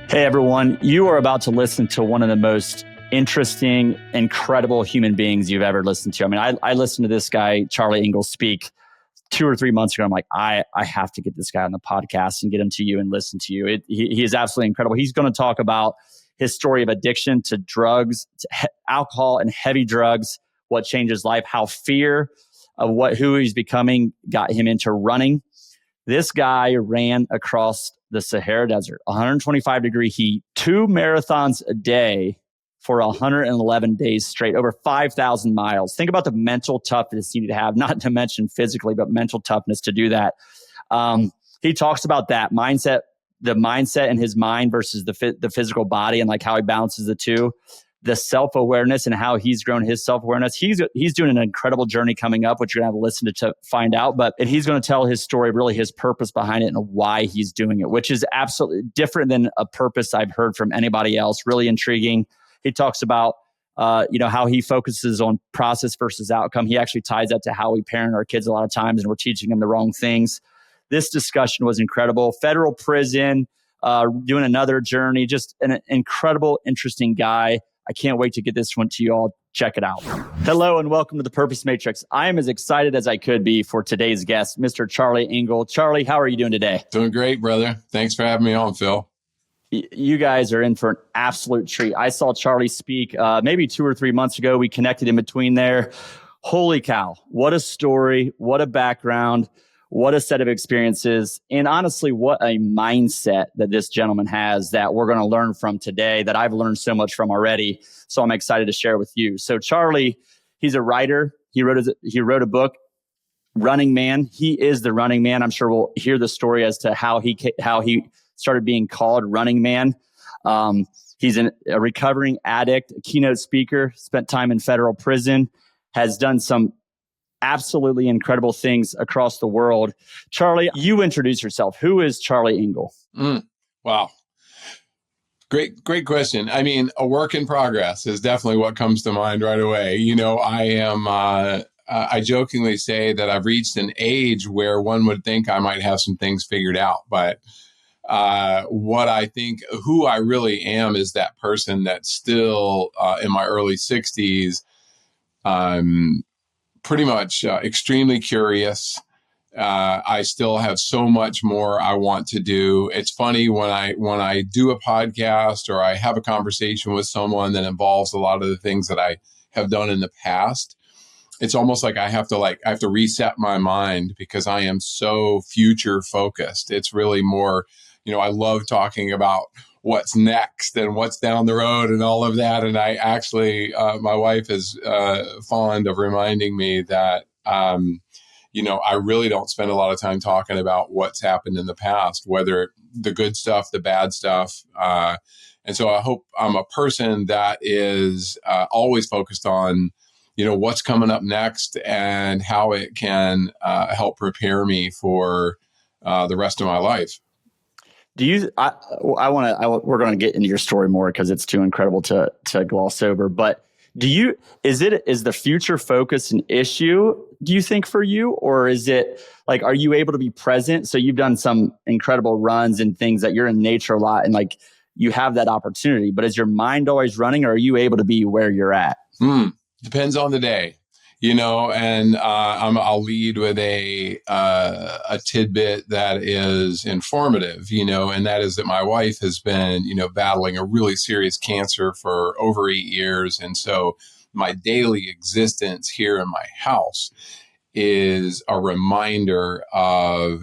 Hey everyone, you are about to listen to one of the most interesting, incredible human beings you've ever listened to. I mean, I listened to this guy, Charlie Engle, speak 2 or 3 months ago. I'm like, I have to get this guy on the podcast and get him to you and listen to you. He is absolutely incredible. He's going to talk about his story of addiction to drugs, to alcohol and heavy drugs, what changed his life, how fear of who he's becoming got him into running. This guy ran across the Sahara Desert, 125 degree heat, 2 marathons a day for 111 days straight, over 5,000 miles. Think about the mental toughness you need to have, not to mention physically, but mental toughness to do that. He talks about that mindset, the mindset in his mind versus the physical body, and like how he balances the two. The self-awareness and how he's grown his self-awareness. He's doing an incredible journey coming up, which you're going to have to listen to find out. And he's going to tell his story, really his purpose behind it and why he's doing it, which is absolutely different than a purpose I've heard from anybody else. Really intriguing. He talks about, how he focuses on process versus outcome. He actually ties that to how we parent our kids a lot of times, and we're teaching them the wrong things. This discussion was incredible. Federal prison, doing another journey, just an incredible, interesting guy. I can't wait to get this one to you all. Check it out. Hello and welcome to the Purpose Matrix. I am as excited as I could be for today's guest, Mr. Charlie Engle. Charlie, how are you doing today? Doing great, brother. Thanks for having me on, Phil. You guys are in for an absolute treat. I saw Charlie speak maybe 2 or 3 months ago. We connected in between there. Holy cow. What a story. What a background. What a set of experiences. And honestly, what a mindset that this gentleman has that we're going to learn from today, that I've learned so much from already. So I'm excited to share with you. So Charlie, he's a writer. He wrote a book, Running Man. He is the running man. I'm sure we'll hear the story as to how he started being called Running Man. He's a recovering addict, a keynote speaker, spent time in federal prison, has done some absolutely incredible things across the world. Charlie, you introduce yourself. Who is Charlie Engle? Wow. Great question. I mean, a work in progress is definitely what comes to mind right away. I jokingly say that I've reached an age where one would think I might have some things figured out, but what I think, who I really am is that person that's still in my early 60s, pretty much extremely curious. I still have so much more I want to do. It's funny when I do a podcast or I have a conversation with someone that involves a lot of the things that I have done in the past. It's almost like I have to reset my mind because I am so future focused. It's really more, I love talking about what's next and what's down the road and all of that. And I actually, my wife is fond of reminding me that, I really don't spend a lot of time talking about what's happened in the past, whether the good stuff, the bad stuff. And so I hope I'm a person that is always focused on, what's coming up next and how it can help prepare me for the rest of my life. We're going to get into your story more because it's too incredible to gloss over, but is the future focus an issue, do you think, for you? Or is it like, are you able to be present? So you've done some incredible runs and things that you're in nature a lot and like you have that opportunity, but is your mind always running or are you able to be where you're at? Depends on the day. And I'll lead with a tidbit that is informative, and that is that my wife has been, battling a really serious cancer for over 8 years. And so my daily existence here in my house is a reminder of,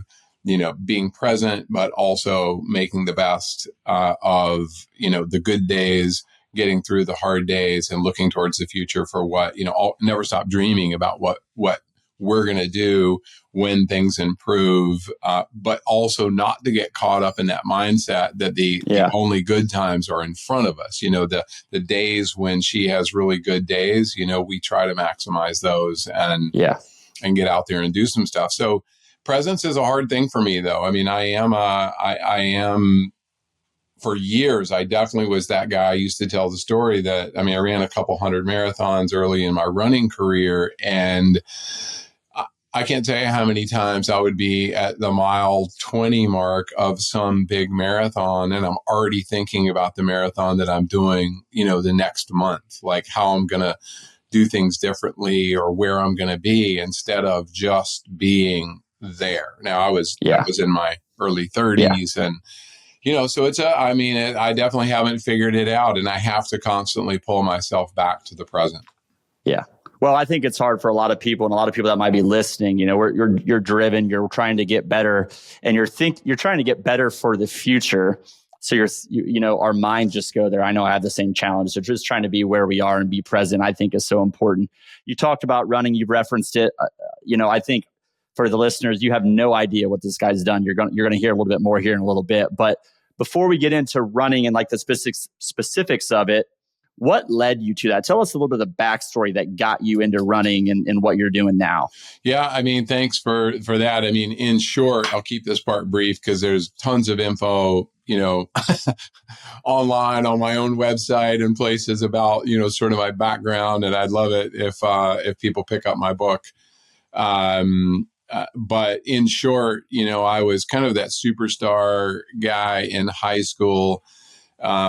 being present, but also making the best of, the good days, getting through the hard days and looking towards the future for what, I'll never stop dreaming about what we're going to do when things improve, but also not to get caught up in that mindset that the only good times are in front of us. The days when she has really good days, we try to maximize those and get out there and do some stuff. So presence is a hard thing for me though. I mean, I am for years, I definitely was that guy. I used to tell the story that, I ran a couple hundred marathons early in my running career, and I can't tell you how many times I would be at the mile 20 mark of some big marathon, and I'm already thinking about the marathon that I'm doing, the next month, like how I'm going to do things differently or where I'm going to be, instead of just being there. Now I was in my early 30s, and so I definitely haven't figured it out, and I have to constantly pull myself back to the present. Yeah. Well, I think it's hard for a lot of people, and a lot of people that might be listening. You're driven, you're trying to get better, and you're trying to get better for the future. So our minds just go there. I know I have the same challenge. So just trying to be where we are and be present, I think, is so important. You talked about running. You've referenced it. I think for the listeners, you have no idea what this guy's done. You're going to hear a little bit more here in a little bit. But before we get into running and like the specifics of it, what led you to that? Tell us a little bit of the backstory that got you into running and what you're doing now. Yeah, thanks for that. In short, I'll keep this part brief because there's tons of info, online on my own website and places about, sort of my background. And I'd love it if people pick up my book. But in short, I was kind of that superstar guy in high school.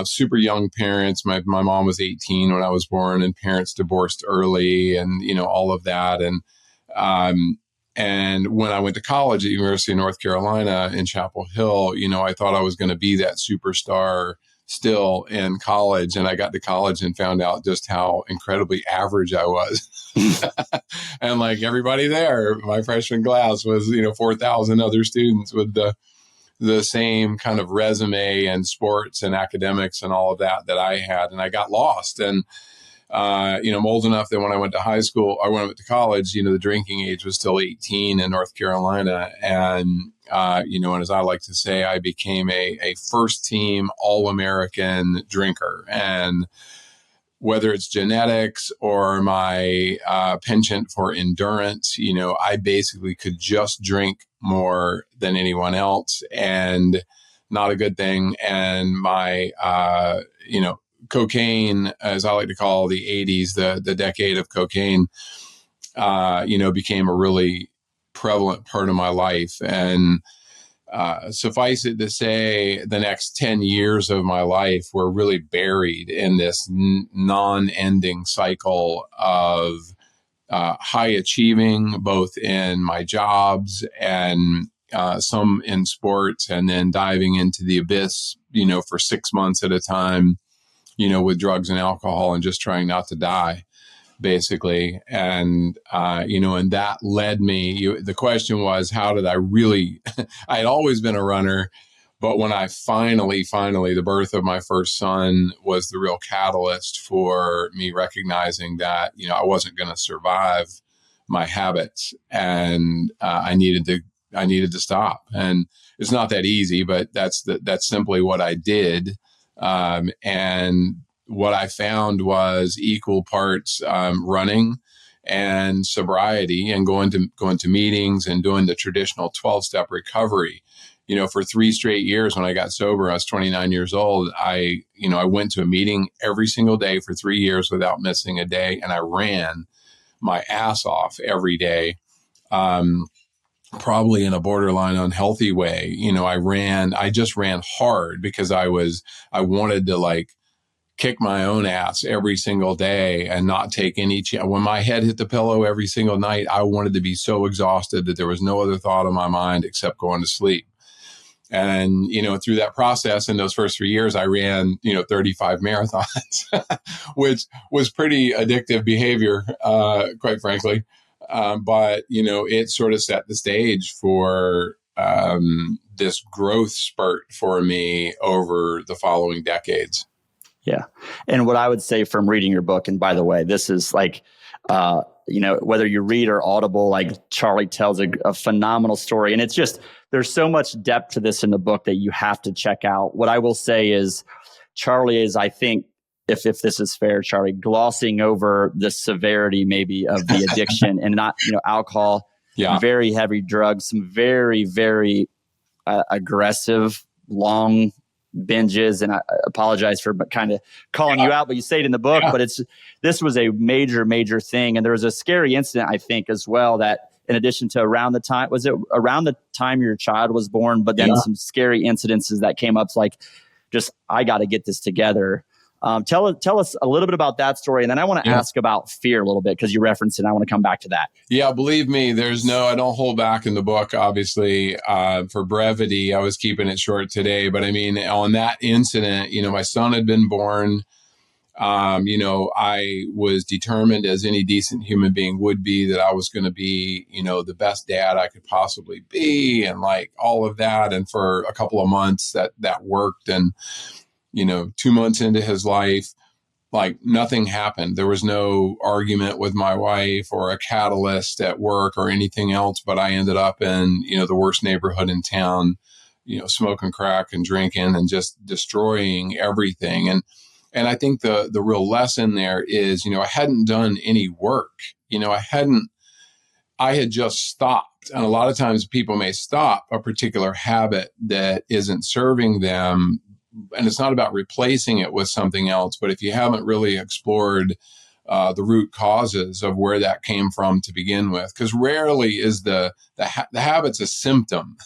Super young parents. My mom was 18 when I was born, and parents divorced early, and all of that. And when I went to college at the University of North Carolina in Chapel Hill, I thought I was going to be that superstar still in college. And I got to college and found out just how incredibly average I was. And like everybody there, my freshman class was 4,000 other students with the same kind of resume and sports and academics and all of that I had. And I got lost. And, I'm old enough that when I went to high school, or when I went to college, the drinking age was still 18 in North Carolina. And, and as I like to say, I became a first team All-American drinker. And whether it's genetics or my penchant for endurance, I basically could just drink more than anyone else, and not a good thing. And my, cocaine, as I like to call the 80s, the decade of cocaine, became a really prevalent part of my life. And suffice it to say, the next 10 years of my life were really buried in this non-ending cycle of high achieving, both in my jobs and some in sports, and then diving into the abyss, for 6 months at a time, with drugs and alcohol, and just trying not to die, basically. And, and that led me, the question was, how did I really, I had always been a runner, but when I finally, the birth of my first son was the real catalyst for me recognizing that, I wasn't going to survive my habits, and I needed to stop. And it's not that easy, but that's simply what I did. And what I found was equal parts running and sobriety, and going to meetings and doing the traditional 12-step recovery. For 3 straight years when I got sober, I was 29 years old. I went to a meeting every single day for 3 years without missing a day, and I ran my ass off every day. Probably in a borderline unhealthy way. I just ran hard because I wanted to kick my own ass every single day and not take any chance. When my head hit the pillow every single night, I wanted to be so exhausted that there was no other thought in my mind except going to sleep. And, through that process, in those first 3 years, I ran, 35 marathons, which was pretty addictive behavior, quite frankly. But, it sort of set the stage for this growth spurt for me over the following decades. Yeah. And what I would say from reading your book, and by the way, this is whether you read or audible, Charlie tells a phenomenal story. And it's just, there's so much depth to this in the book that you have to check out. What I will say is Charlie is, I think, if this is fair, Charlie, glossing over the severity maybe of the addiction and not, alcohol, very heavy drugs, some very, very aggressive, long binges. And I apologize for kind of calling you out, but you say it in the book, but this was a major, major thing. And there was a scary incident, I think, as well, that in addition to was it around the time your child was born, but then some scary incidences that came up, like just, I got to get this together. Tell us a little bit about that story. And then I want to ask about fear a little bit, because you referenced it, and I want to come back to that. Yeah, believe me, I don't hold back in the book, obviously, for brevity. I was keeping it short today. But I mean, on that incident, my son had been born. I was determined, as any decent human being would be, that I was going to be, the best dad I could possibly be, and like all of that. And for a couple of months that worked. And, 2 months into his life, like nothing happened. There was no argument with my wife or a catalyst at work or anything else, but I ended up in, the worst neighborhood in town, smoking crack and drinking and just destroying everything. And I think the real lesson there is, I hadn't done any work. I had just stopped. And a lot of times people may stop a particular habit that isn't serving them. And it's not about replacing it with something else. But if you haven't really explored the root causes of where that came from to begin with, because rarely is the habit's a symptom.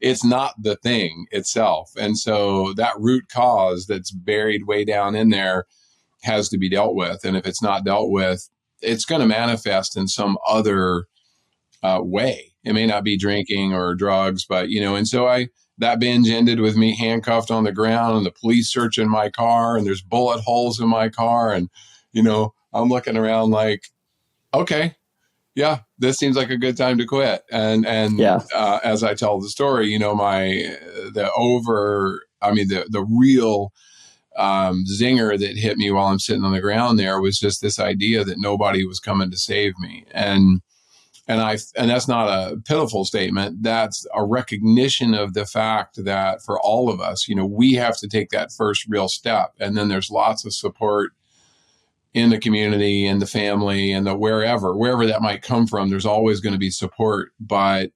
It's not the thing itself. And so that root cause that's buried way down in there has to be dealt with. And if it's not dealt with, it's going to manifest in some other way. It may not be drinking or drugs, but, and so that binge ended with me handcuffed on the ground and the police searching my car, and there's bullet holes in my car. And, I'm looking around like, okay, yeah, this seems like a good time to quit. And as I tell the story, the real zinger that hit me while I'm sitting on the ground there was just this idea that nobody was coming to save me. And that's not a pitiful statement. That's a recognition of the fact that for all of us, we have to take that first real step. And then there's lots of support in the community and the family and the wherever that might come from. There's always going to be support, but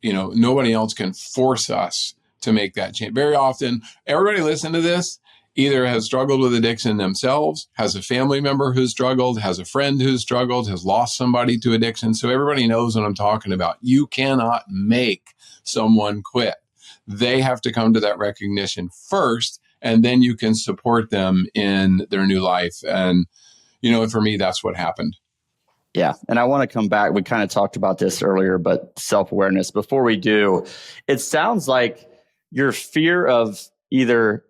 nobody else can force us to make that change. Very often, everybody listen to this either has struggled with addiction themselves, has a family member who's struggled, has a friend who's struggled, has lost somebody to addiction. So everybody knows what I'm talking about. You cannot make someone quit. They have to come to that recognition first, and then you can support them in their new life. And, for me, that's what happened. Yeah. And I want to come back. We kind of talked about this earlier, but self-awareness. Before we do, it sounds like your fear of either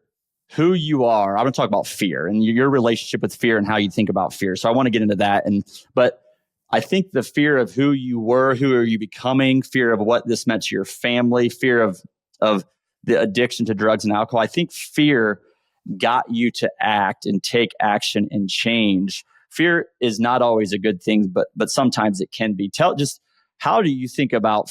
who you are. I'm going to talk about fear and your relationship with fear and how you think about fear. So I want to get into that. But I think the fear of who you were, who are you becoming, fear of what this meant to your family, fear of the addiction to drugs and alcohol. I think fear got you to act and take action and change. Fear is not always a good thing, but sometimes it can be. How did you think about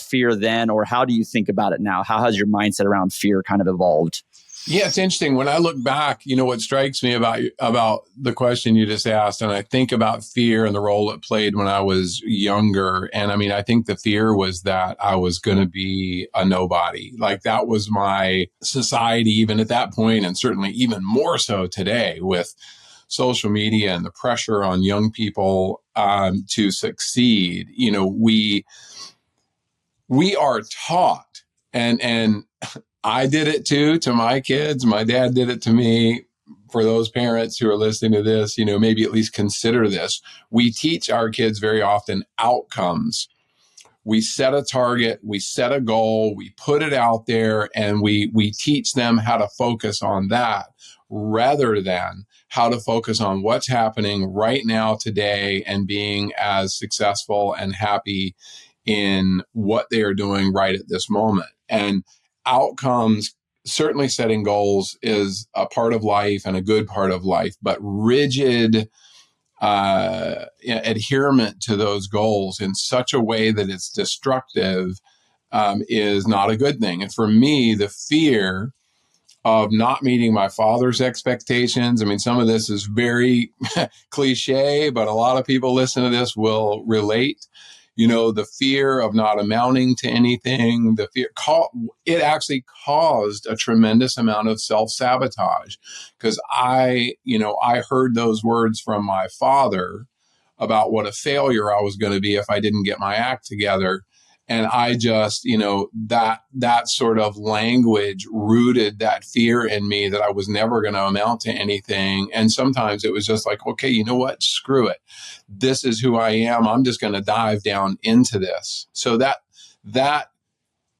fear then, or how do you think about it now? How has your mindset around fear kind of evolved? Yeah, it's interesting. When I look back, what strikes me about the question you just asked, and I think about fear and the role it played when I was younger. And I mean, I think the fear was that I was going to be a nobody. Like that was my society, even at that point, and certainly even more so today with social media and the pressure on young people to succeed. We are taught, and I did it too to my kids. My dad did it to me. For those parents who are listening to this, maybe at least consider this. We teach our kids very often outcomes. We set a target, we set a goal, we put it out there, and we teach them how to focus on that rather than how to focus on what's happening right now today and being as successful and happy in what they are doing right at this moment. And outcomes, certainly setting goals is a part of life and a good part of life, but rigid adherence to those goals in such a way that it's destructive is not a good thing. And for me, the fear of not meeting my father's expectations, I mean, some of this is very cliche, but a lot of people listening to this will relate. The fear of not amounting to anything, it actually caused a tremendous amount of self-sabotage because I heard those words from my father about what a failure I was going to be if I didn't get my act together. And I just, that sort of language rooted that fear in me that I was never going to amount to anything. And sometimes it was just like, okay, you know what? Screw it. This is who I am. I'm just going to dive down into this. So that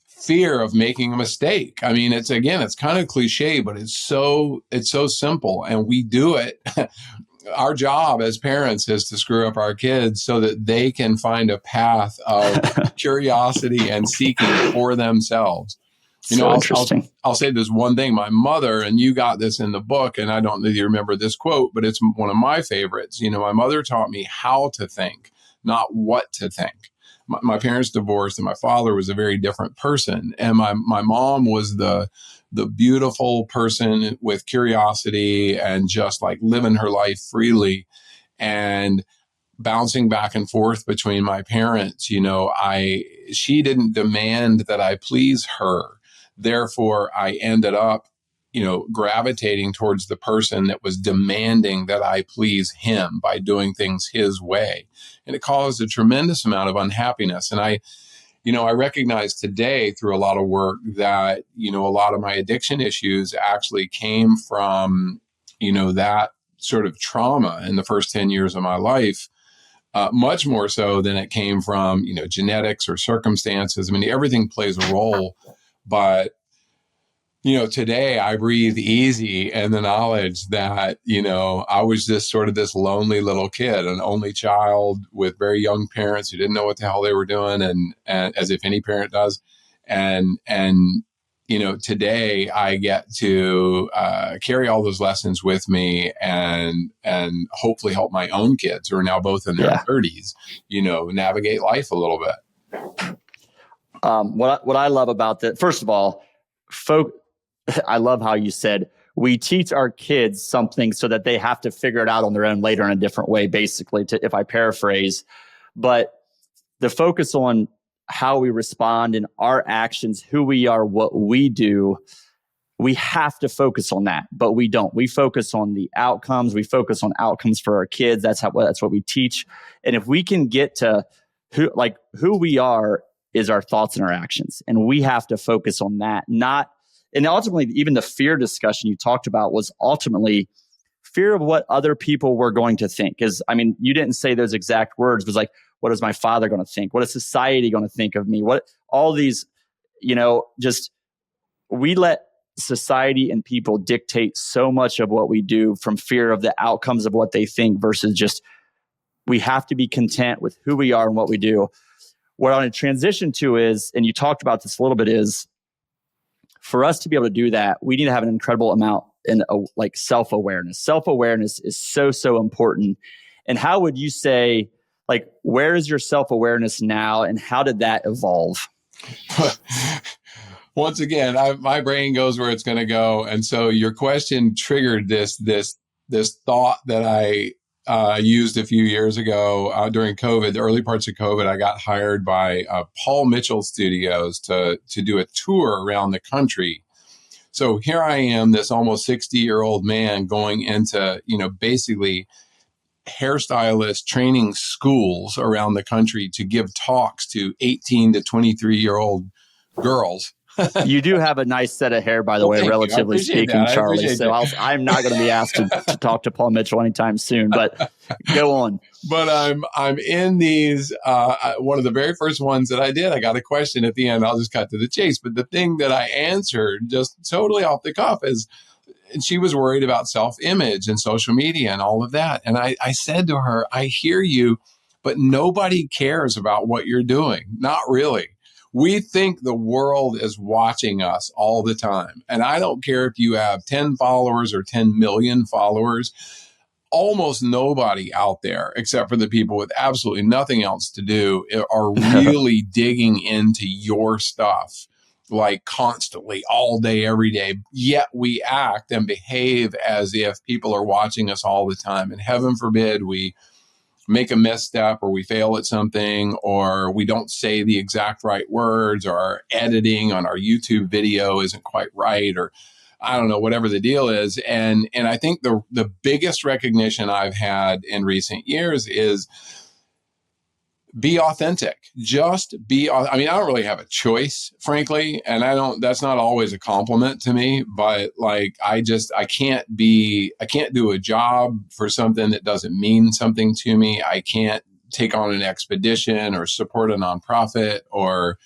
fear of making a mistake. I mean, it's kind of cliche, but it's so simple, and we do it. Our job as parents is to screw up our kids so that they can find a path of curiosity and seeking for themselves. Interesting. I'll say this one thing. My mother, and you got this in the book, and I don't know if you remember this quote, but it's one of my favorites. My mother taught me how to think, not what to think. My parents divorced, and my father was a very different person. And my mom was the beautiful person with curiosity and just like living her life freely and bouncing back and forth between my parents. She didn't demand that I please her. Therefore, I ended up, gravitating towards the person that was demanding that I please him by doing things his way. And it caused a tremendous amount of unhappiness. And I recognize today through a lot of work that, a lot of my addiction issues actually came from, that sort of trauma in the first 10 years of my life, much more so than it came from, genetics or circumstances. I mean, everything plays a role, but today I breathe easy in the knowledge that, I was just sort of this lonely little kid, an only child with very young parents who didn't know what the hell they were doing, and as if any parent does. And today I get to carry all those lessons with me and hopefully help my own kids who are now both in their 30s, navigate life a little bit. What I love about that, first of all, I love how you said we teach our kids something so that they have to figure it out on their own later in a different way, basically, if I paraphrase. But the focus on how we respond in our actions, who we are, what we do, we have to focus on that, but we don't. We focus on the outcomes. We focus on outcomes for our kids. That's what we teach. And if we can get to who we are is our thoughts and our actions, and we have to focus on that, and ultimately, even the fear discussion you talked about was ultimately fear of what other people were going to think. Because, you didn't say those exact words. It was like, what is my father going to think? What is society going to think of me? What all these, just we let society and people dictate so much of what we do from fear of the outcomes of what they think versus just we have to be content with who we are and what we do. What I want to transition to is, and you talked about this a little bit, is for us to be able to do that, we need to have an incredible amount in self-awareness. Self-awareness is so important. And how would you say, where is your self-awareness now, and how did that evolve? Once again, my brain goes where it's going to go. And so your question triggered this thought that I used a few years ago during COVID, the early parts of COVID. I got hired by Paul Mitchell Studios to do a tour around the country. So here I am, this almost 60-year-old man going into, basically hairstylist training schools around the country to give talks to 18 to 23-year-old girls. You do have a nice set of hair, by the way, relatively speaking, Charlie. So I'm not going to be asked to talk to Paul Mitchell anytime soon, but go on. But I'm in these, one of the very first ones that I did, I got a question at the end. I'll just cut to the chase. But the thing that I answered just totally off the cuff is, and she was worried about self-image and social media and all of that. And I said to her, I hear you, but nobody cares about what you're doing. Not really. We think the world is watching us all the time. And I don't care if you have 10 followers or 10 million followers. Almost nobody out there, except for the people with absolutely nothing else to do, are really digging into your stuff constantly, all day, every day. Yet we act and behave as if people are watching us all the time. And heaven forbid we make a misstep or we fail at something, or we don't say the exact right words, or our editing on our YouTube video isn't quite right, or I don't know, whatever the deal is. And I think the biggest recognition I've had in recent years is be authentic. Just be. I mean, I don't really have a choice, frankly, and that's not always a compliment to me. But like, I can't do a job for something that doesn't mean something to me. I can't take on an expedition or support a nonprofit or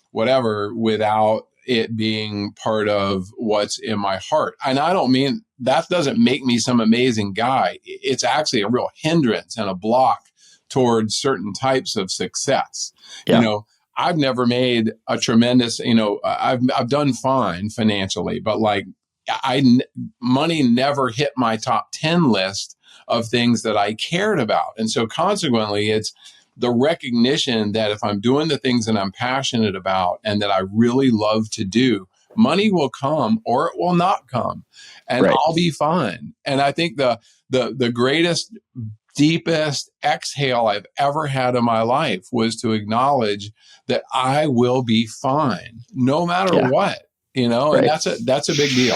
whatever without it being part of what's in my heart. And I don't mean that doesn't make me some amazing guy. It's actually a real hindrance and a block towards certain types of success. Yeah. You know, I've never made a tremendous, I've done fine financially, but like money never hit my top 10 list of things that I cared about. And so consequently, it's the recognition that if I'm doing the things that I'm passionate about and that I really love to do, money will come or it will not come, and Right. I'll be fine. And I think the greatest, deepest exhale I've ever had in my life was to acknowledge that I will be fine no matter what, you know, Right. and that's a big deal.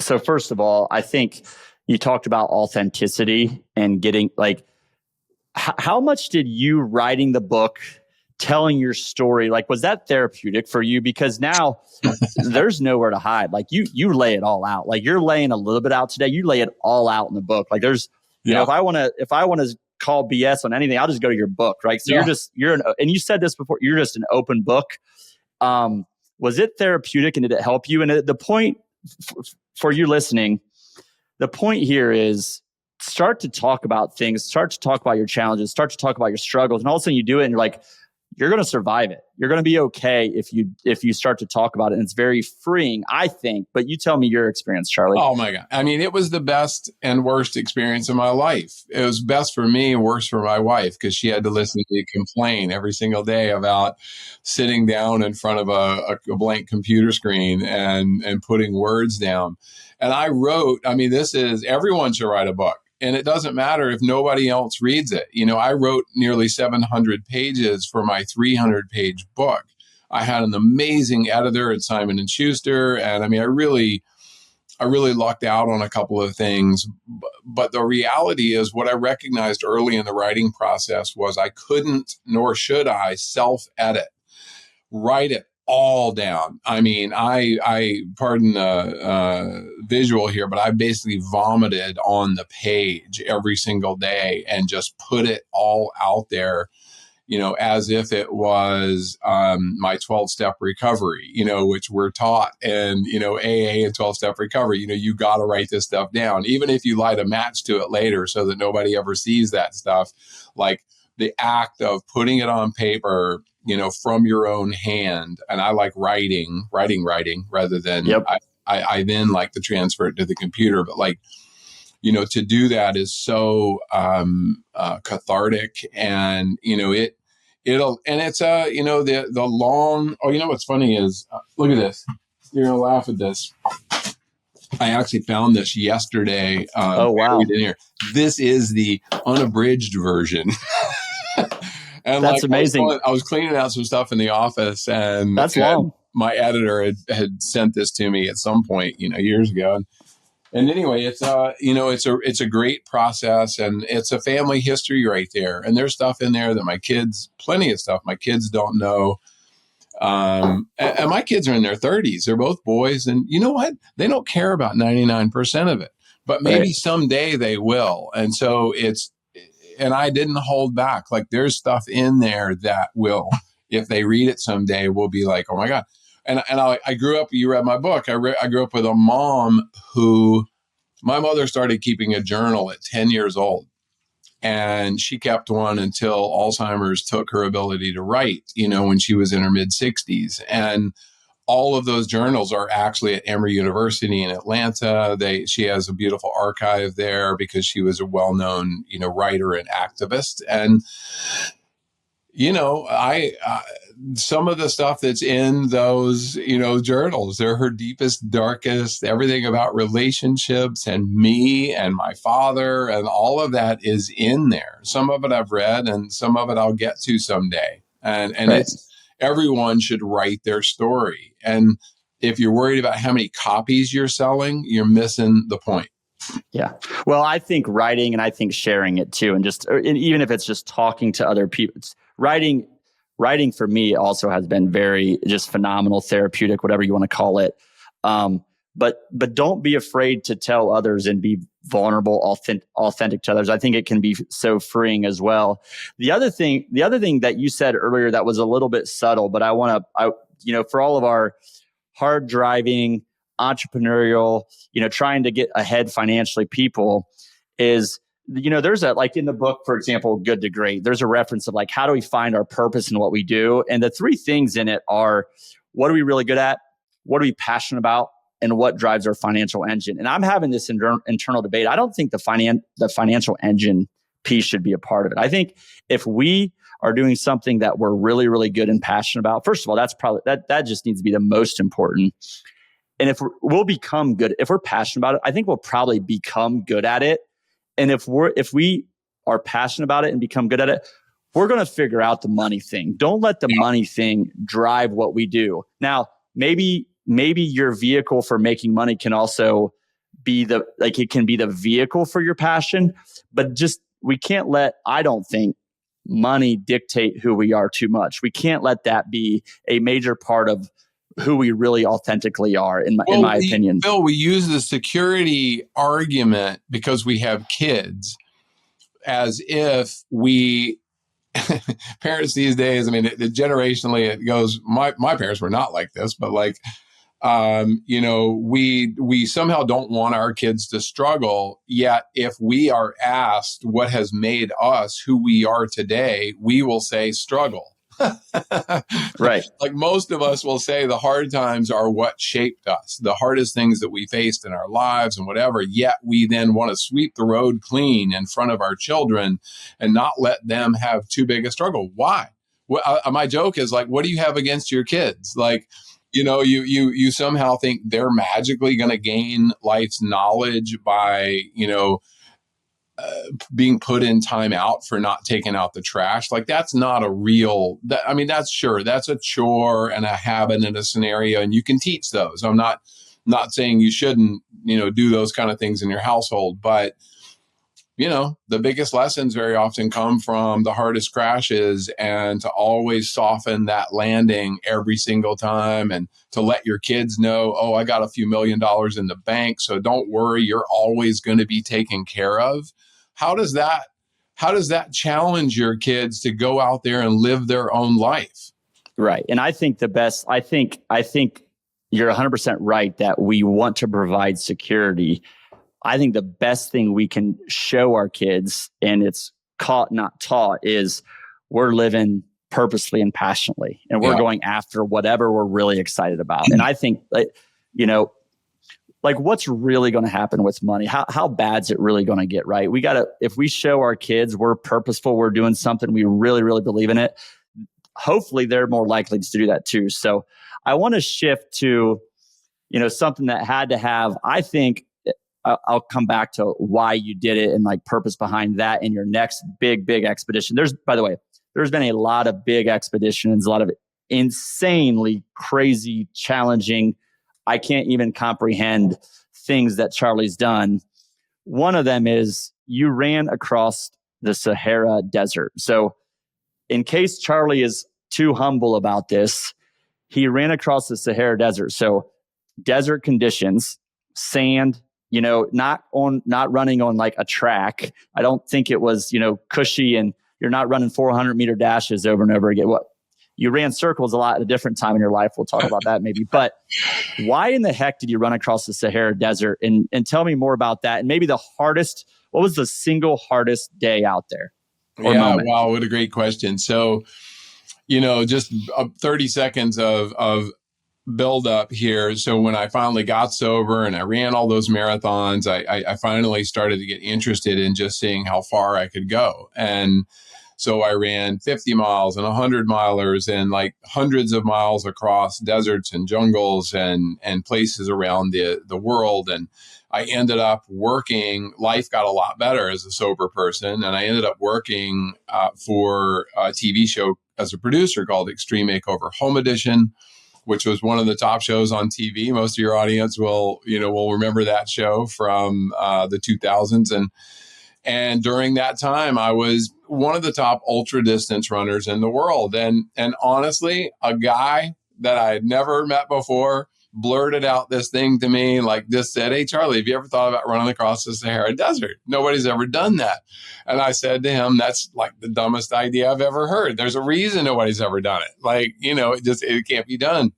So first of all, I think you talked about authenticity and getting like, how much did you writing the book, telling your story, like, was that therapeutic for you? Because now there's nowhere to hide. Like you lay it all out. Like you're laying a little bit out today. You lay it all out in the book. Like there's, you know, if I want to call BS on anything, I'll just go to your book. Right. So and you said this before, you're just an open book. Was it therapeutic and did it help you? And the point for you listening, the point here is start to talk about things, start to talk about your challenges, start to talk about your struggles. And all of a sudden you do it and you're like, you're going to survive it. You're going to be okay if you start to talk about it. And it's very freeing, I think. But you tell me your experience, Charlie. Oh my God. I mean, it was the best and worst experience of my life. It was best for me and worse for my wife because she had to listen to me complain every single day about sitting down in front of a blank computer screen and putting words down. And I wrote, I mean, everyone should write a book. And it doesn't matter if nobody else reads it. You know, I wrote nearly 700 pages for my 300-page book. I had an amazing editor at Simon & Schuster. And I mean, I really lucked out on a couple of things. But the reality is what I recognized early in the writing process was I couldn't, nor should I, self-edit, write it all down. I mean, I pardon the visual here, but I basically vomited on the page every single day and just put it all out there, you know, as if it was my 12-step recovery, you know, which we're taught. And, you know, AA and 12-step recovery, you know, you got to write this stuff down, even if you light a match to it later so that nobody ever sees that stuff. Like the act of putting it on paper, you know, from your own hand. And I like writing rather than I then like to transfer it to the computer. But like, you know, to do that is so cathartic, and, you know, it's you know, the long, you know, what's funny is, look at this. You're going to laugh at this. I actually found this yesterday. Oh, wow. In here. This is the unabridged version. And that's like, amazing. I was cleaning out some stuff in the office, and that's long. My editor had sent this to me at some point, you know, years ago. And anyway, it's you know, it's a great process, and it's a family history right there. And there's stuff in there that plenty of stuff my kids don't know. And my kids are in their 30s. They're both boys, and you know what? They don't care about 99% of it, but maybe someday they will. And so and I didn't hold back. Like there's stuff in there that will, if they read it someday, will be like, oh my God. And I grew up, you read my book. I grew up with a mom my mother started keeping a journal at 10 years old, and she kept one until Alzheimer's took her ability to write, you know, when she was in her mid 60s. And all of those journals are actually at Emory University in Atlanta. She has a beautiful archive there because she was a well-known, you know, writer and activist. And, you know, some of the stuff that's in those, you know, journals, they're her deepest, darkest, everything about relationships and me and my father, and all of that is in there. Some of it I've read, and some of it I'll get to someday. And it's, everyone should write their story. And if you're worried about how many copies you're selling, you're missing the point. Yeah. Well, I think writing and I think sharing it too. And even if it's just talking to other people, writing for me also has been very just phenomenal, therapeutic, whatever you want to call it. But don't be afraid to tell others and be vulnerable, authentic to others. I think it can be so freeing as well. The other thing that you said earlier that was a little bit subtle, but for all of our hard driving, entrepreneurial, trying to get ahead financially people is, there's like in the book, for example, Good to Great, there's a reference of like, how do we find our purpose in what we do? And the three things in it are, what are we really good at? What are we passionate about? And what drives our financial engine? And I'm having this internal debate. I don't think the financial engine piece should be a part of it. I think if we are doing something that we're really, really good and passionate about, first of all, that's probably that just needs to be the most important. And we'll become good, if we're passionate about it, I think we'll probably become good at it. And if we are passionate about it and become good at it, we're going to figure out the money thing. Don't let the money thing drive what we do. Now, maybe your vehicle for making money can also be it can be the vehicle for your passion, but just, we can't let, I don't think, money dictate who we are too much. We can't let that be a major part of who we really authentically are, in my opinion. Bill, we use the security argument because we have kids as if we, parents these days, I mean, generationally it goes, my parents were not like this, but like, we somehow don't want our kids to struggle. Yet if we are asked what has made us who we are today, we will say struggle. Right. Like most of us will say the hard times are what shaped us, the hardest things that we faced in our lives and whatever. Yet we then want to sweep the road clean in front of our children and not let them have too big a struggle. Why? Well, my joke is like, what do you have against your kids? Like, you somehow think they're magically going to gain life's knowledge by, being put in time out for not taking out the trash. Like that's not a real, that's a chore and a habit and a scenario, and you can teach those. I'm not saying you shouldn't, do those kind of things in your household, but the biggest lessons very often come from the hardest crashes, and to always soften that landing every single time, and to let your kids know, oh, I got a few $1 million in the bank, so don't worry, you're always going to be taken care of. How does that challenge your kids to go out there and live their own life? Right. And I think I think you're 100% right that we want to provide security. I think the best thing we can show our kids, and it's caught, not taught, is we're living purposely and passionately, and we're going after whatever we're really excited about. And I think, what's really going to happen with money? How bad's it really going to get, right? If we show our kids we're purposeful, we're doing something, we really, really believe in it, hopefully they're more likely to do that too. So I want to shift to, something that had to have, I think, I'll come back to why you did it and like purpose behind that in your next big expedition. By the way, there's been a lot of big expeditions, a lot of insanely crazy, challenging, I can't even comprehend things that Charlie's done. One of them is you ran across the Sahara Desert. So in case Charlie is too humble about this, he ran across the Sahara Desert. So desert conditions, sand, not running on like a track. I don't think it was, cushy, and you're not running 400-meter dashes over and over again. You ran circles a lot at a different time in your life. We'll talk about that maybe. But why in the heck did you run across the Sahara Desert? And tell me more about that. And maybe what was the single hardest day out there? Moment? Wow, what a great question. So, just 30 seconds of build up here. So when I finally got sober and I ran all those marathons, I finally started to get interested in just seeing how far I could go. And so I ran 50 miles and 100 milers and like hundreds of miles across deserts and jungles and places around the world. And I ended up working, life got a lot better as a sober person. And I ended up working for a TV show as a producer called Extreme Makeover Home Edition. which was one of the top shows on TV. Most of your audience will remember that show from the 2000s. And during that time, I was one of the top ultra distance runners in the world. And honestly, a guy that I had never met before blurted out this thing to me, like this, said, "Hey, Charlie, have you ever thought about running across the Sahara Desert? Nobody's ever done that." And I said to him, "That's like the dumbest idea I've ever heard. There's a reason nobody's ever done it. Like, it can't be done."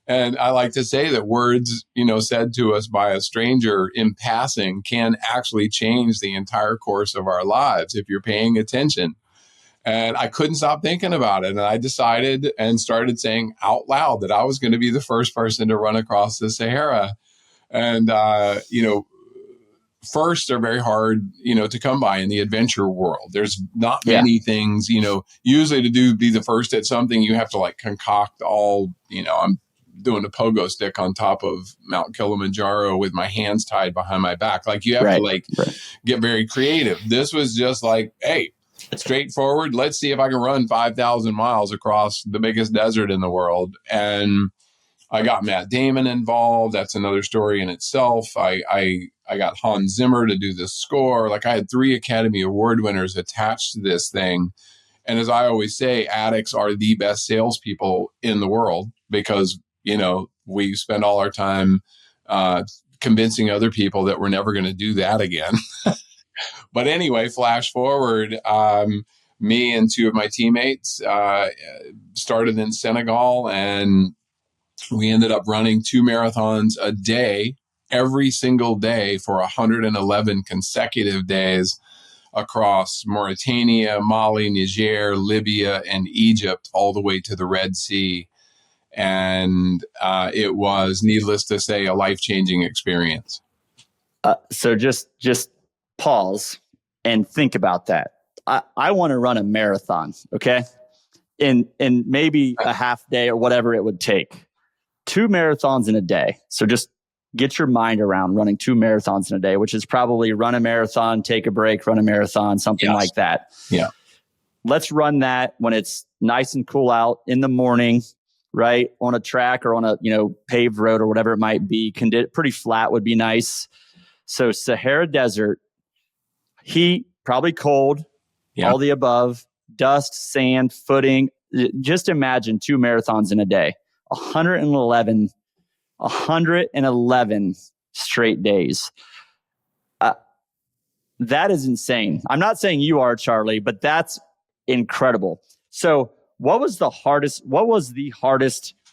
And I like to say that words, said to us by a stranger in passing can actually change the entire course of our lives if you're paying attention. And I couldn't stop thinking about it. And I decided and started saying out loud that I was going to be the first person to run across the Sahara. And, firsts are very hard, to come by in the adventure world. There's not many things, usually to be the first at something, you have to like concoct all, I'm doing a pogo stick on top of Mount Kilimanjaro with my hands tied behind my back. Like you have to get very creative. This was just like, hey, straightforward. Let's see if I can run 5,000 miles across the biggest desert in the world. And I got Matt Damon involved. That's another story in itself. I got Hans Zimmer to do the score. Like I had 3 Academy Award winners attached to this thing. And as I always say, addicts are the best salespeople in the world because we spend all our time convincing other people that we're never going to do that again. But anyway, flash forward, me and 2 of my teammates started in Senegal, and we ended up running 2 marathons a day, every single day for 111 consecutive days across Mauritania, Mali, Niger, Libya, and Egypt, all the way to the Red Sea. And it was, needless to say, a life-changing experience. So just pause and think about that. I want to run a marathon, okay? In maybe a half day or whatever it would take. 2 marathons in a day. So just get your mind around running 2 marathons in a day, which is probably run a marathon, take a break, run a marathon, something like that. Yeah. Let's run that when it's nice and cool out in the morning, right? On a track or on a, paved road or whatever it might be. Pretty flat would be nice. So Sahara Desert, heat, probably cold, all the above, dust, sand, footing. Just imagine 2 marathons in a day, 111 straight days. That is insane. I'm not saying you are, Charlie, but that's incredible. So what was the hardest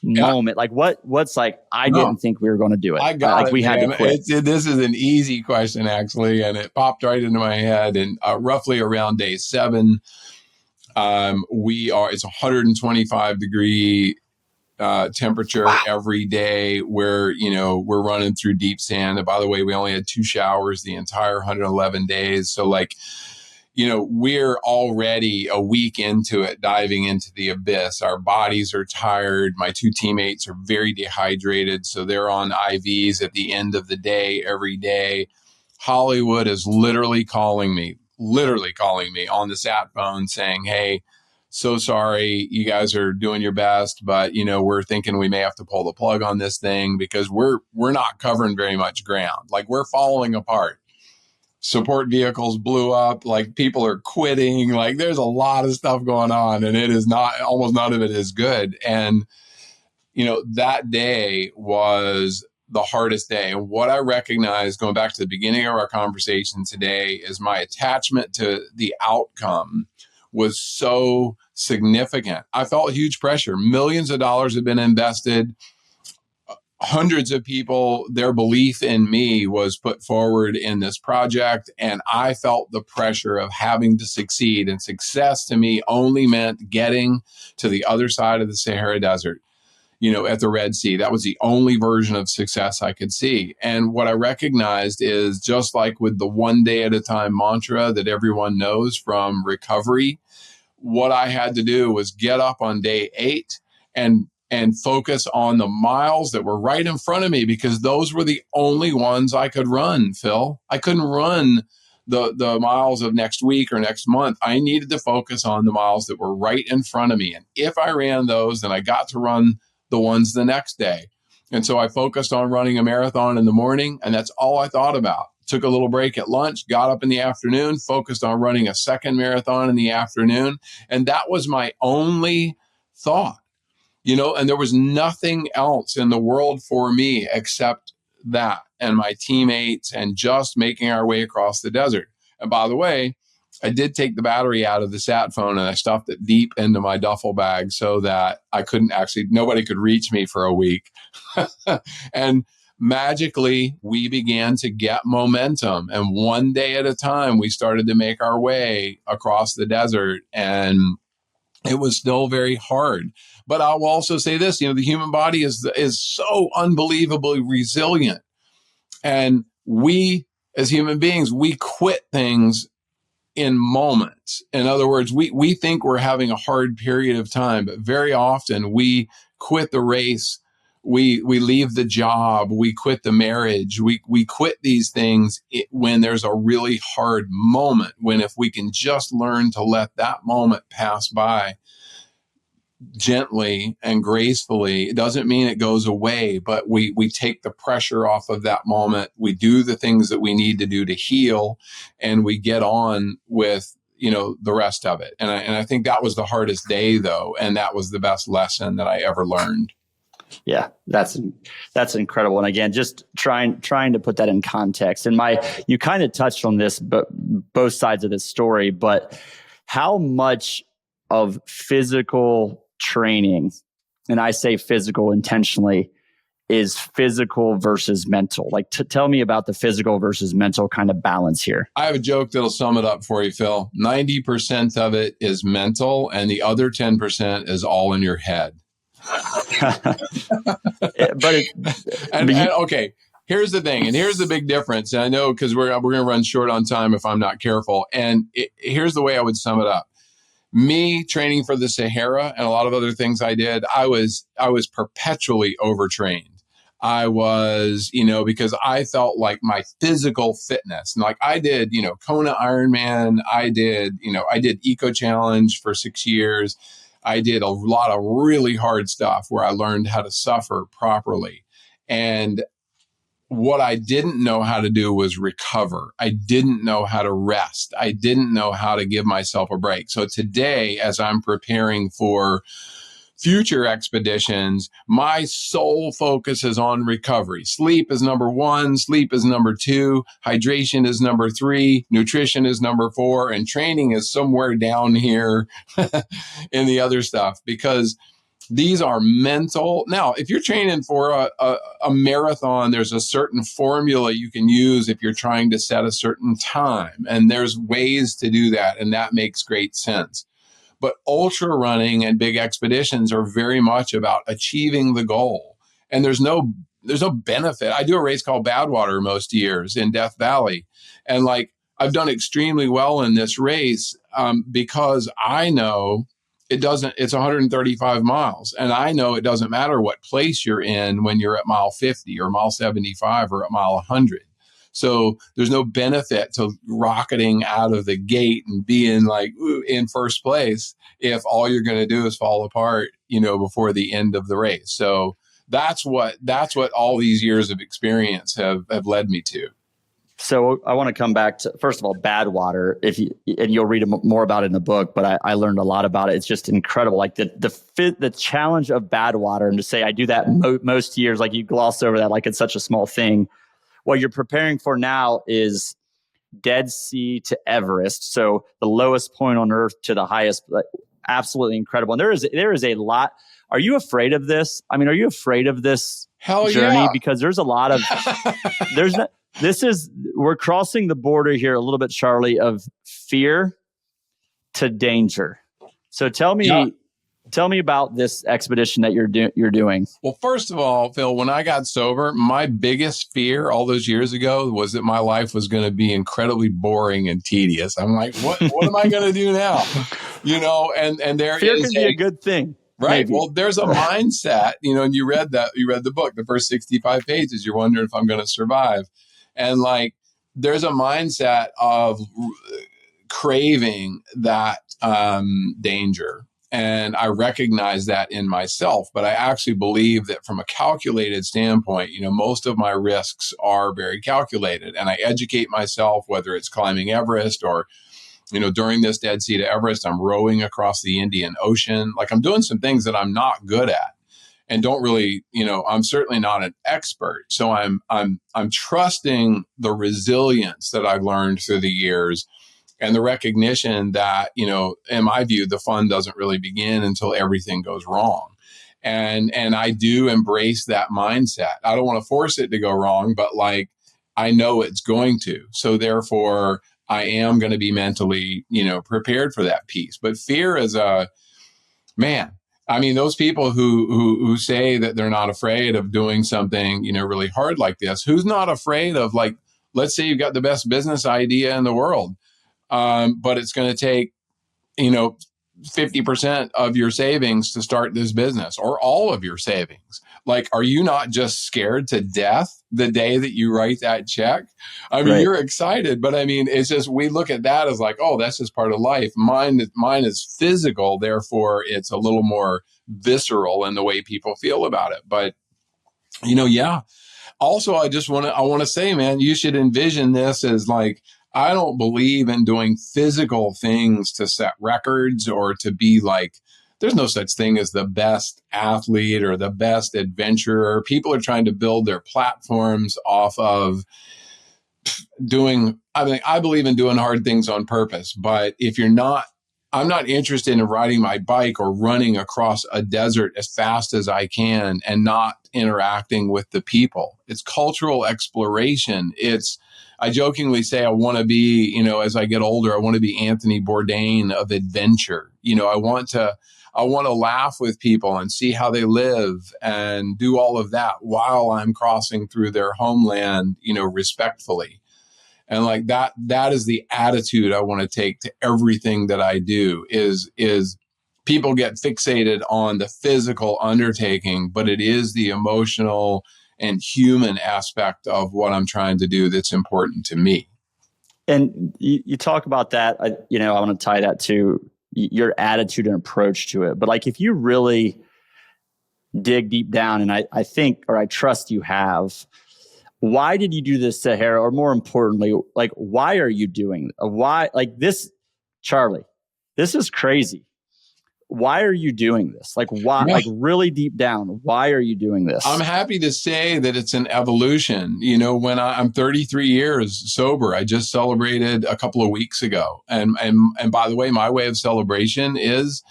moment? Like what's like, I didn't think we were going to do it. I got it, we had to quit. This is an easy question, actually. And it popped right into my head. And roughly around day 7, it's 125 degree temperature every day where, we're running through deep sand. And by the way, we only had 2 showers the entire 111 days. So like, we're already a week into it, diving into the abyss. Our bodies are tired. My 2 teammates are very dehydrated. So they're on IVs at the end of the day, every day. Hollywood is literally calling me on the sat phone saying, "Hey, so sorry, you guys are doing your best, but we're thinking we may have to pull the plug on this thing because we're not covering very much ground. Like we're falling apart. Support vehicles blew up, like people are quitting, like there's a lot of stuff going on, and it is not, almost none of it is good." And that day was the hardest day. And what I recognized, going back to the beginning of our conversation today, is my attachment to the outcome was so significant. I felt huge pressure. Millions of dollars have been invested. Hundreds of people, their belief in me was put forward in this project. And I felt the pressure of having to succeed. And success to me only meant getting to the other side of the Sahara Desert, at the Red Sea. That was the only version of success I could see. And what I recognized is, just like with the 1 day at a time mantra that everyone knows from recovery, what I had to do was get up on day 8 and focus on the miles that were right in front of me, because those were the only ones I could run, Phil. I couldn't run the miles of next week or next month. I needed to focus on the miles that were right in front of me. And if I ran those, then I got to run the ones the next day. And so I focused on running a marathon in the morning, and that's all I thought about. Took a little break at lunch, got up in the afternoon, focused on running a second marathon in the afternoon. And that was my only thought, and there was nothing else in the world for me except that and my teammates and just making our way across the desert. And by the way, I did take the battery out of the sat phone and I stuffed it deep into my duffel bag so that nobody could reach me for a week. And magically, we began to get momentum. And one day at a time, we started to make our way across the desert. And it was still very hard. But I will also say this, the human body is so unbelievably resilient. And we, as human beings, we quit things in moments. In other words, we think we're having a hard period of time, but very often we quit the race. We leave the job. We quit the marriage. We quit these things when there's a really hard moment, when if we can just learn to let that moment pass by gently and gracefully, it doesn't mean it goes away, but we take the pressure off of that moment. We do the things that we need to do to heal, and we get on with, the rest of it. And I think that was the hardest day though. And that was the best lesson that I ever learned. Yeah, that's incredible. And again, just trying to put that in context. And you kind of touched on this, but both sides of this story, but how much of physical training, and I say physical intentionally, is physical versus mental? Like, tell me about the physical versus mental kind of balance here. I have a joke that'll sum it up for you, Phil. 90% of it is mental, and the other 10% is all in your head. Okay, here's the thing, and here's the big difference. And I know because we're going to run short on time if I'm not careful. And here's the way I would sum it up. Me training for the Sahara and a lot of other things I did, I was perpetually overtrained. I was, because I felt like my physical fitness, and like I did, Kona Ironman, I did Eco Challenge for 6 years. I did a lot of really hard stuff where I learned how to suffer properly. And what I didn't know how to do was recover. I didn't know how to rest. I didn't know how to give myself a break. So today, as I'm preparing for future expeditions, my sole focus is on recovery. Sleep is number 1. Sleep is number 2. Hydration is number 3. Nutrition is number 4. And training is somewhere down here in the other stuff, because these are mental. Now, if you're training for a marathon, there's a certain formula you can use if you're trying to set a certain time. And there's ways to do that. And that makes great sense. But ultra running and big expeditions are very much about achieving the goal. And there's no benefit. I do a race called Badwater most years in Death Valley. And I've done extremely well in this race because I know it's 135 miles. And I know it doesn't matter what place you're in when you're at mile 50 or mile 75 or at mile 100. So there's no benefit to rocketing out of the gate and being in first place if all you're going to do is fall apart, before the end of the race. So that's what all these years of experience have led me to. So I want to come back to, first of all, Badwater. And you'll read more about it in the book, but I learned a lot about it. It's just incredible. Like the challenge of Badwater, and to say I do that most years, like you gloss over that like it's such a small thing. What you're preparing for now is Dead Sea to Everest. So the lowest point on Earth to the highest, absolutely incredible. And there is a lot. Are you afraid of this? I mean, are you afraid of this journey? Yeah. Because there's a lot of, we're crossing the border here a little bit, Charlie, of fear to danger. So tell me about this expedition that you're doing. Well, first of all, Phil, when I got sober, my biggest fear all those years ago was that my life was going to be incredibly boring and tedious. I'm like, what am I going to do now? And there fear can be a good thing. Right. Maybe. Well, there's a mindset, and you read the book, the first 65 pages, you're wondering if I'm going to survive. And there's a mindset of craving that danger. And I recognize that in myself, but I actually believe that from a calculated standpoint, most of my risks are very calculated, and I educate myself, whether it's climbing Everest or, during this Dead Sea to Everest, I'm rowing across the Indian Ocean. Like, I'm doing some things that I'm not good at and don't really, I'm certainly not an expert. So I'm trusting the resilience that I've learned through the years, and the recognition that, in my view, the fun doesn't really begin until everything goes wrong. And I do embrace that mindset. I don't want to force it to go wrong, but like, I know it's going to. So therefore, I am going to be mentally, prepared for that piece. But fear is those people who say that they're not afraid of doing something, really hard like this, who's not afraid of, like, let's say you've got the best business idea in the world. But it's going to take, 50% of your savings to start this business, or all of your savings. Like, are you not just scared to death the day that you write that check? I mean, Right. You're excited, but it's just, we look at that as like, oh, that's just part of life. Mine is physical. Therefore, it's a little more visceral in the way people feel about it. But, yeah. Also, I want to say, man, you should envision this as like, I don't believe in doing physical things to set records or to be like, there's no such thing as the best athlete or the best adventurer. People are trying to build their platforms off of I believe in doing hard things on purpose, but I'm not interested in riding my bike or running across a desert as fast as I can and not interacting with the people. It's cultural exploration. I jokingly say I want to be, as I get older, I want to be Anthony Bourdain of adventure. I want to laugh with people and see how they live and do all of that while I'm crossing through their homeland, respectfully. And like that is the attitude I want to take to everything that I do is people get fixated on the physical undertaking, but it is the emotional and human aspect of what I'm trying to do that's important to me. And you talk about that, I want to tie that to your attitude and approach to it. But like, if you really dig deep down, and I think, or I trust you have, why did you do this, Sahara? Or more importantly, like, why are you doing why like this, Charlie? This is crazy. Why are you doing this? Like, why? Yeah. Like, really deep down, why are you doing this? I'm happy to say that it's an evolution. When I'm 33 years sober, I just celebrated a couple of weeks ago. And by the way, my way of celebration is,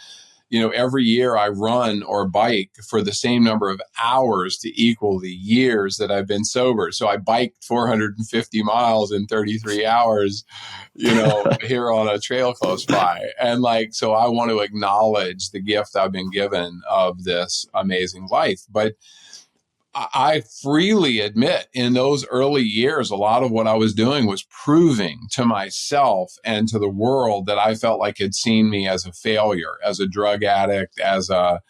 every year I run or bike for the same number of hours to equal the years that I've been sober. So I biked 450 miles in 33 hours, here on a trail close by. And so I want to acknowledge the gift I've been given of this amazing life. But I freely admit in those early years, a lot of what I was doing was proving to myself and to the world that I felt like had seen me as a failure, as a drug addict, as a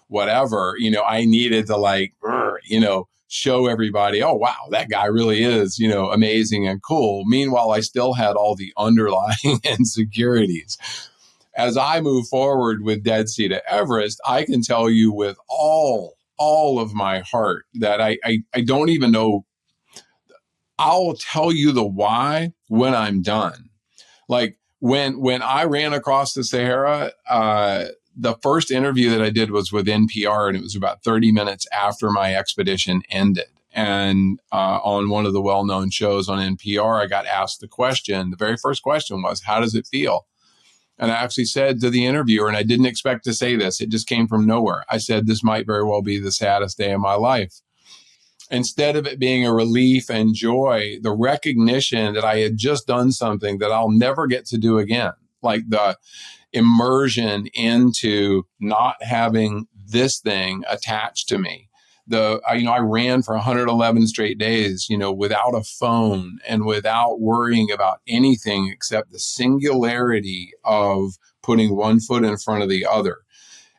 whatever. I needed to show everybody, oh, wow, that guy really is, amazing and cool. Meanwhile, I still had all the underlying insecurities. As I move forward with Dead Sea to Everest, I can tell you with all of my heart that I don't even know. I'll tell you the why when I'm done. Like when I ran across the Sahara, the first interview that I did was with NPR, and it was about 30 minutes after my expedition ended. And on one of the well-known shows on NPR, I got asked the question. The very first question was, how does it feel? And I actually said to the interviewer, and I didn't expect to say this, it just came from nowhere. I said, this might very well be the saddest day of my life. Instead of it being a relief and joy, the recognition that I had just done something that I'll never get to do again, like the immersion into not having this thing attached to me. I ran for 111 straight days, without a phone and without worrying about anything except the singularity of putting one foot in front of the other.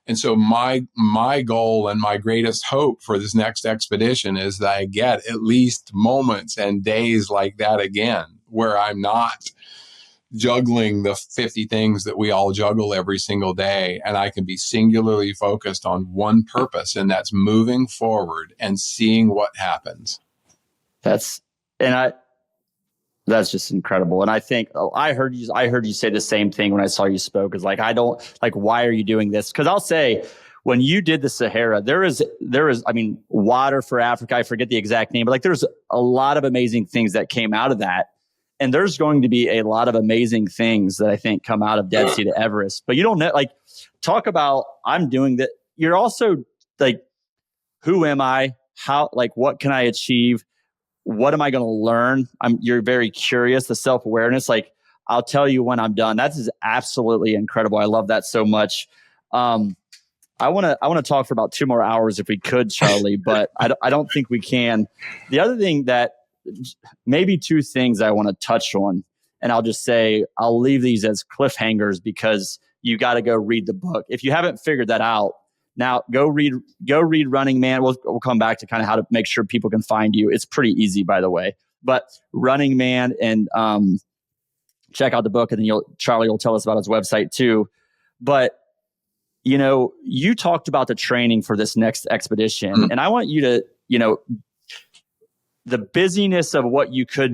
And so my goal and my greatest hope for this next expedition is that I get at least moments and days like that again, where I'm not juggling the 50 things that we all juggle every single day. And I can be singularly focused on one purpose, and that's moving forward and seeing what happens. That's just incredible. And I think I heard you say the same thing when I saw you spoke. Is like, why are you doing this? Because I'll say, when you did the Sahara, there is, I mean, water for Africa. I forget the exact name, but like, there's a lot of amazing things that came out of that. And there's going to be a lot of amazing things that I think come out of Dead Sea to Everest. But you don't know, like, talk about, I'm doing that. You're also like, who am I? How, like, what can I achieve? What am I going to learn? You're very curious, the self-awareness. Like, I'll tell you when I'm done. That is absolutely incredible. I love that so much. I want to talk for about 2 more hours if we could, Charlie, but I don't think we can. The other thing that, maybe 2 things I want to touch on, and I'll just say, I'll leave these as cliffhangers because you got to go read the book. If you haven't figured that out, now go read Running Man. We'll come back to kind of how to make sure people can find you. It's pretty easy, by the way, but Running Man, and check out the book, and then Charlie will tell us about his website too. But you talked about the training for this next expedition, and I want you to, the busyness of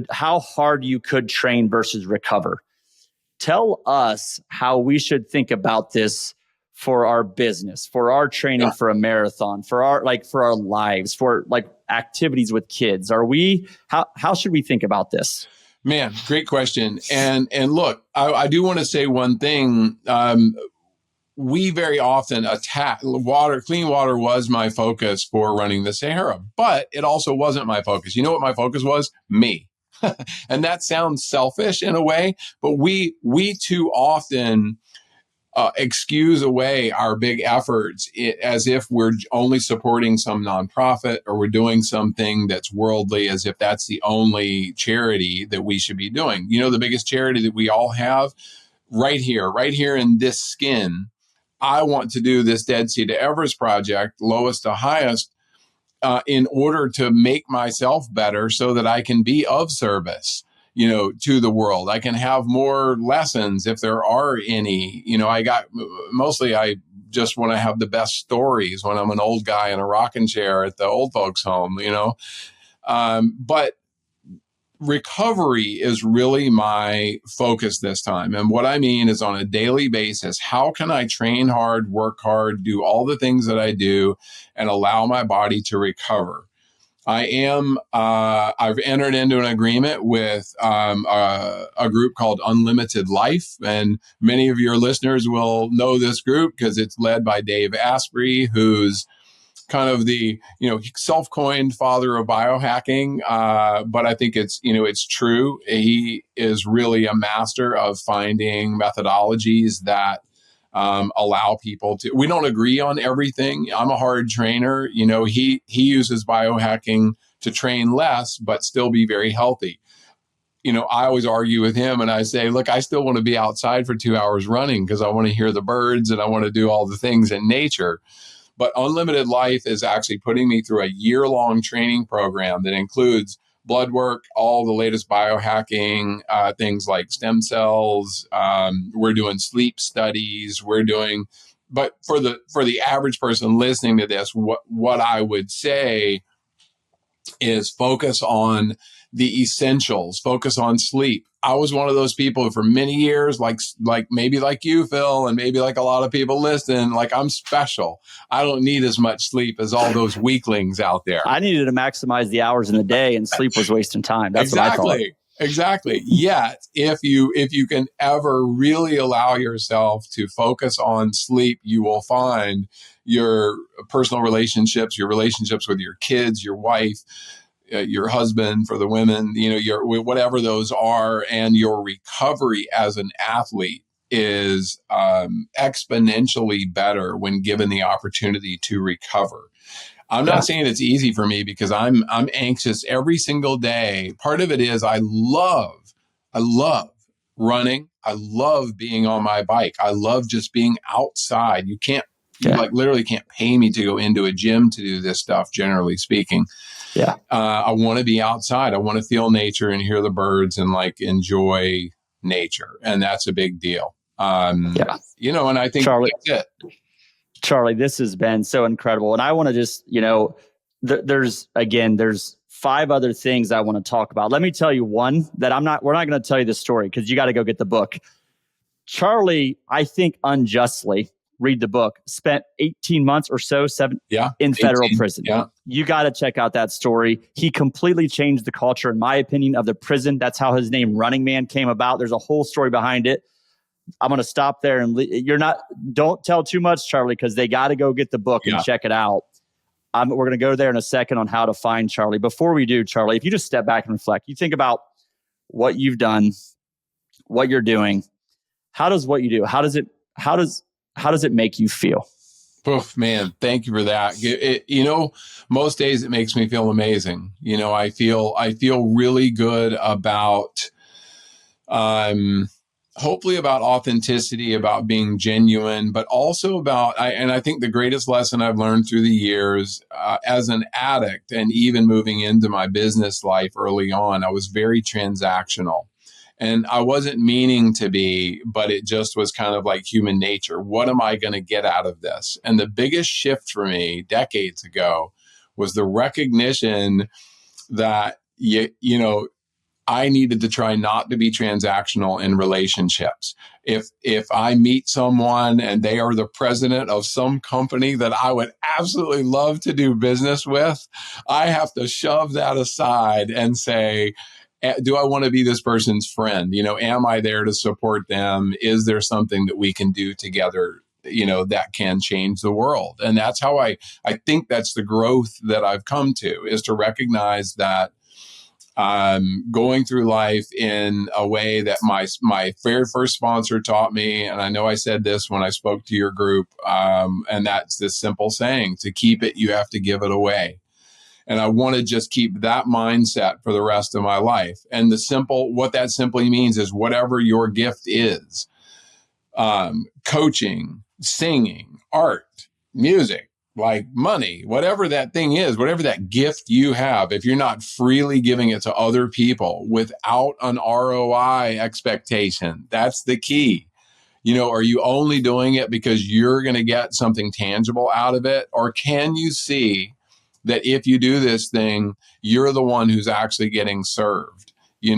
how hard you could train versus recover. Tell us how we should think about this for our business, for our training, for a marathon, for our lives, for like activities with kids. How should we think about this? Man, great question. And look, I do want to say one thing. We very often attack water. Clean water was my focus for running the Sahara, but it also wasn't my focus. You know what my focus was? Me. And that sounds selfish in a way, but we too often excuse away our big efforts as if we're only supporting some nonprofit, or we're doing something that's worldly, as if that's the only charity that we should be doing. The biggest charity that we all have right here in this skin. I want to do this Dead Sea to Everest project, lowest to highest, in order to make myself better so that I can be of service, to the world. I can have more lessons if there are any. I just want to have the best stories when I'm an old guy in a rocking chair at the old folks home, but recovery is really my focus this time. And what I mean is, on a daily basis, how can I train hard, work hard, do all the things that I do, and allow my body to recover? I've entered into an agreement with a group called Unlimited Life. And many of your listeners will know this group because it's led by Dave Asprey, who's kind of the, self-coined father of biohacking. But I think it's true. He is really a master of finding methodologies that allow people to. We don't agree on everything. I'm a hard trainer. He uses biohacking to train less, but still be very healthy. I always argue with him, and I say, look, I still want to be outside for 2 hours running because I want to hear the birds and I want to do all the things in nature. But Unlimited Life is actually putting me through a year-long training program that includes blood work, all the latest biohacking, things like stem cells. We're doing sleep studies. But for the average person listening to this, what I would say is focus on the essentials, focus on sleep. I was one of those people for many years, like maybe like you, Phil, and maybe like a lot of people listening, like I'm special. I don't need as much sleep as all those weaklings out there. I needed to maximize the hours in the day, and sleep was wasting time. That's exactly. what I thought. Exactly. Yet, if you can ever really allow yourself to focus on sleep, you will find your personal relationships, your relationships with your kids, your wife, your husband, for the women, your whatever those are, and your recovery as an athlete is exponentially better when given the opportunity to recover. I'm not saying it's easy for me because I'm anxious every single day. Part of it is I love running. I love being on my bike. I love just being outside. You literally can't pay me to go into a gym to do this stuff, generally speaking. Yeah. I want to be outside. I want to feel nature and hear the birds and enjoy nature. And that's a big deal. Yeah. And I think Charlie, that's it. Charlie, this has been so incredible. And I want to just, there's 5 other things I want to talk about. Let me tell you one that we're not going to tell you the story because you got to go get the book. Charlie, I think unjustly, read the book, spent 18 months or so, in federal prison. Yeah. You got to check out that story. He completely changed the culture, in my opinion, of the prison. That's how his name Running Man came about. There's a whole story behind it. I'm going to stop there and don't tell too much, Charlie, because they got to go get the book and check it out. We're going to go there in a second on how to find Charlie. Before we do, Charlie, if you just step back and reflect, you think about what you've done, what you're doing. How does what you do? How does it make you feel? Oof, man, thank you for that. Most days it makes me feel amazing. I feel really good about, hopefully about authenticity, about being genuine, but also about, I think the greatest lesson I've learned through the years as an addict and even moving into my business life early on, I was very transactional. And I wasn't meaning to be, but it just was kind of like human nature. What am I going to get out of this? And the biggest shift for me decades ago was the recognition that, I needed to try not to be transactional in relationships. If I meet someone and they are the president of some company that I would absolutely love to do business with, I have to shove that aside and say, do I want to be this person's friend? Am I there to support them? Is there something that we can do together, that can change the world? And that's how I think that's the growth that I've come to, is to recognize that going through life in a way that my very first sponsor taught me. And I know I said this when I spoke to your group, and that's this simple saying: to keep it, you have to give it away. And I want to just keep that mindset for the rest of my life. And what that simply means is whatever your gift is, coaching, singing, art, music, like money, whatever that thing is, whatever that gift you have, if you're not freely giving it to other people without an ROI expectation, that's the key. Are you only doing it because you're going to get something tangible out of it? Or can you see that if you do this thing, you're the one who's actually getting served? You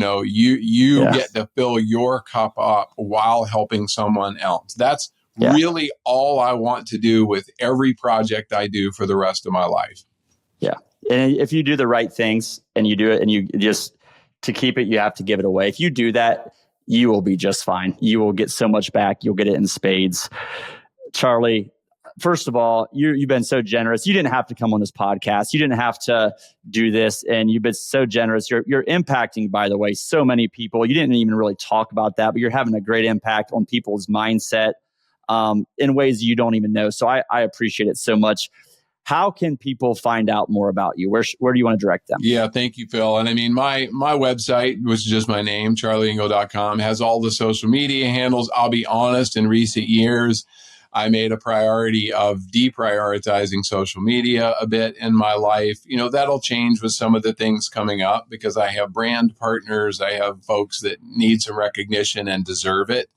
get to fill your cup up while helping someone else. That's really all I want to do with every project I do for the rest of my life. Yeah. And if you do the right things and you do it and you just, to keep it, you have to give it away. If you do that, you will be just fine. You will get so much back. You'll get it in spades. Charlie, first of all, you've been so generous. You didn't have to come on this podcast. You didn't have to do this. And you've been so generous. You're impacting, by the way, so many people. You didn't even really talk about that, but you're having a great impact on people's mindset in ways you don't even know. So I appreciate it so much. How can people find out more about you? Where do you want to direct them? Yeah, thank you, Phil. And I mean, my website, which is just my name, charlieengle.com, has all the social media handles. I'll be honest, in recent years, I made a priority of deprioritizing social media a bit in my life. That'll change with some of the things coming up because I have brand partners. I have folks that need some recognition and deserve it.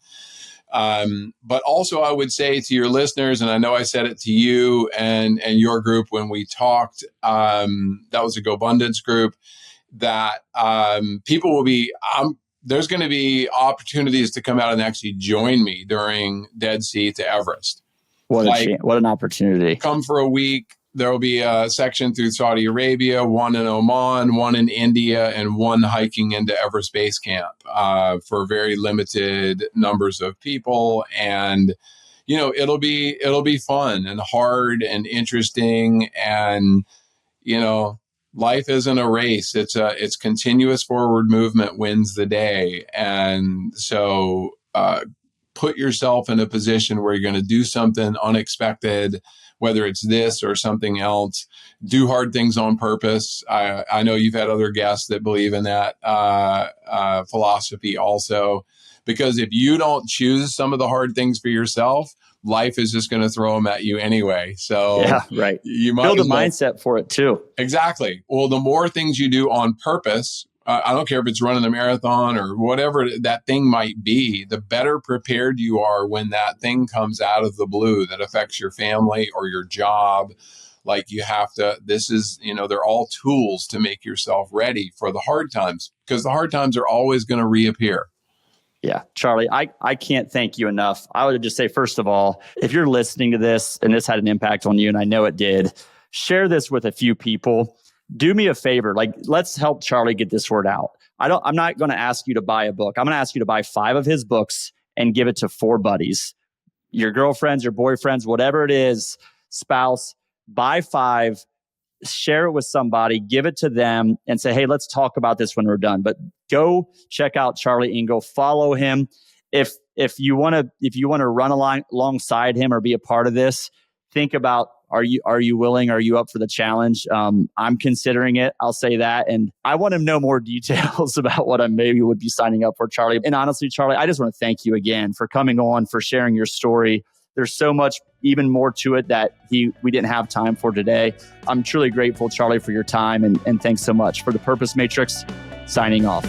But also I would say to your listeners, and I know I said it to you and your group when we talked, that was a GoBundance group, that people will be, there's going to be opportunities to come out and actually join me during Dead Sea to Everest. What an opportunity. Come for a week. There will be a section through Saudi Arabia, one in Oman, one in India, and one hiking into Everest Base Camp for very limited numbers of people. And, it'll be fun and hard and interesting. And, life isn't a race. It's continuous forward movement wins the day. And so put yourself in a position where you're going to do something unexpected, whether it's this or something else. Do hard things on purpose. I know you've had other guests that believe in that philosophy also, because if you don't choose some of the hard things for yourself, life is just going to throw them at you anyway. So right. You might build a mindset for it too. Exactly. Well, the more things you do on purpose, I don't care if it's running a marathon or whatever that thing might be, the better prepared you are when that thing comes out of the blue that affects your family or your job. Like you have to, this is, they're all tools to make yourself ready for the hard times, because the hard times are always going to reappear. Yeah, Charlie, I can't thank you enough. I would just say, first of all, if you're listening to this and this had an impact on you, and I know it did, share this with a few people. Do me a favor. Like, let's help Charlie get this word out. I'm not going to ask you to buy a book. I'm going to ask you to buy 5 of his books and give it to 4 buddies, your girlfriends, your boyfriends, whatever it is, spouse. Buy 5, share it with somebody, give it to them, and say, hey, let's talk about this when we're done. But go check out Charlie Engle. Follow him. If you want to run alongside him or be a part of this, think about, are you willing? Are you up for the challenge? I'm considering it. I'll say that. And I want to know more details about what I maybe would be signing up for, Charlie. And honestly, Charlie, I just want to thank you again for coming on, for sharing your story. There's so much even more to it that we didn't have time for today. I'm truly grateful, Charlie, for your time. And thanks so much. For the Purpose Matrix, signing off.